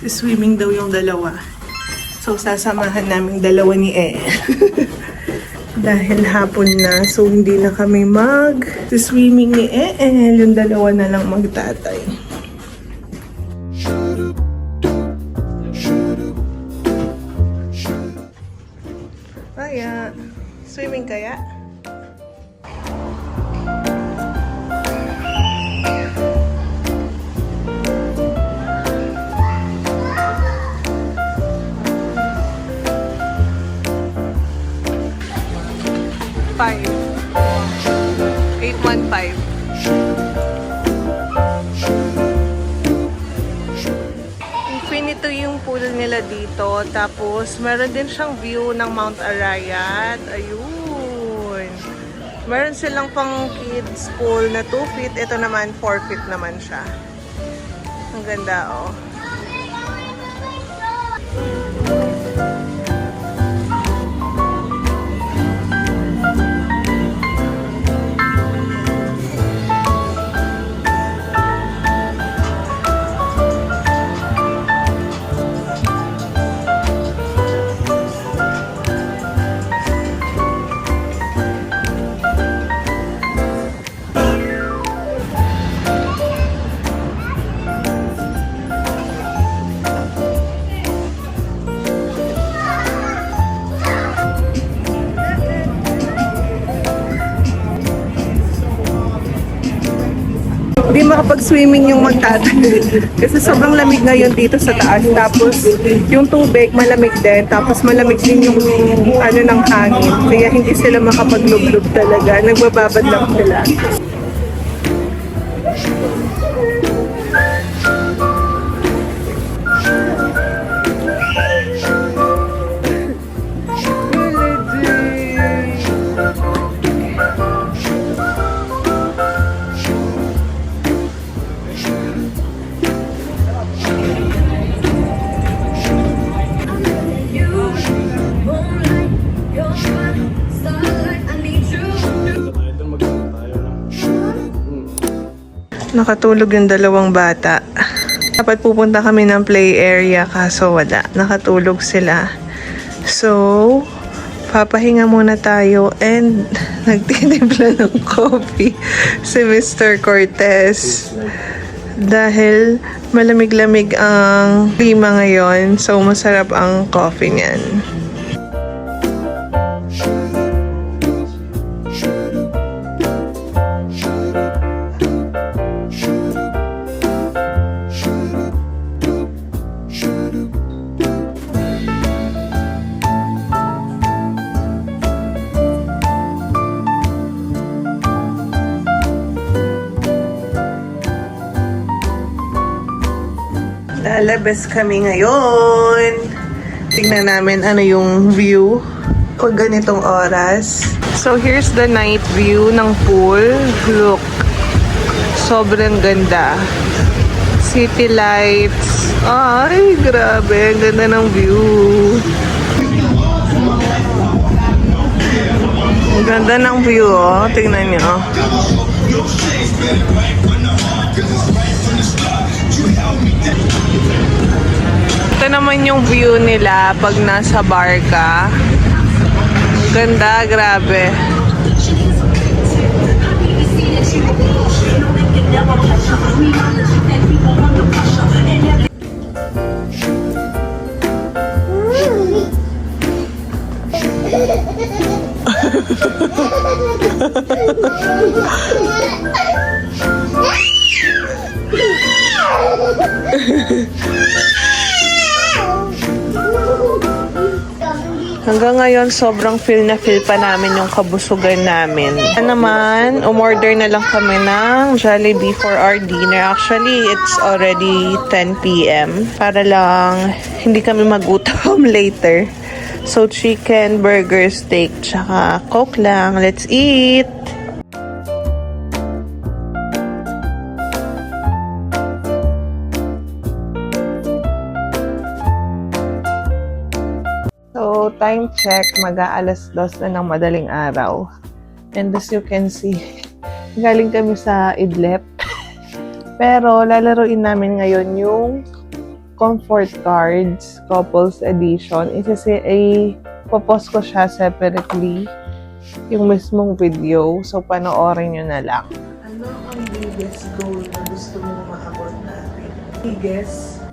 Mag-swimming daw yung dalawa. So, sasamahan namin dalawa ni Dahil hapon na, so hindi na kami mag-swimming ni yung dalawa na lang magtatay. Kaya, swimming kaya? Five. 815. Infinito yung pool nila dito. Tapos, meron din siyang view ng Mount Arayat. Ayun. Meron silang pang kids pool na 2 feet. Ito naman, 4 feet naman siya. Ang ganda, oh. Hindi makapag-swimming yung magtatay. Kasi sobrang lamig ngayon dito sa taas. Tapos yung tubig malamig din. Tapos malamig din yung ano ng hangin. Kaya hindi sila makapaglublub talaga. Nagbababad lang sila. Nakatulog yung dalawang bata. Dapat pupunta kami ng play area kaso wala. Nakatulog sila. So, papahinga muna tayo and nagtitimpla ng coffee si Mr. Cortez. Dahil malamig-lamig ang klima ngayon, so masarap ang coffee niyan. Lalabas kami ngayon. Tingnan namin ano yung view pag ganitong oras. So here's the night view ng pool. Look. Sobrang ganda. City lights. Ay, grabe. Ang ganda ng view. Ang ganda ng view, oh. Tingnan niyo. Ito naman yung view nila pag nasa bar ka. Ganda, grabe. Hanggang ngayon, sobrang feel na feel pa namin yung kabusugan namin. Naman, umorder na lang kami ng Jollibee for our dinner. Actually, it's already 10 p.m. Para lang hindi kami magutom later. So, chicken, burger, steak, tsaka Coke lang. Let's eat! So, time check, mag-aalas 2 na ng madaling araw. And as you can see, galing kami sa Idlep. Pero, lalaroin namin ngayon yung comfort cards, couples edition. Popost ko siya separately yung mismong video. So, panoorin nyo na lang. Ano ang biggest goal na gusto mong maabot natin? Biggest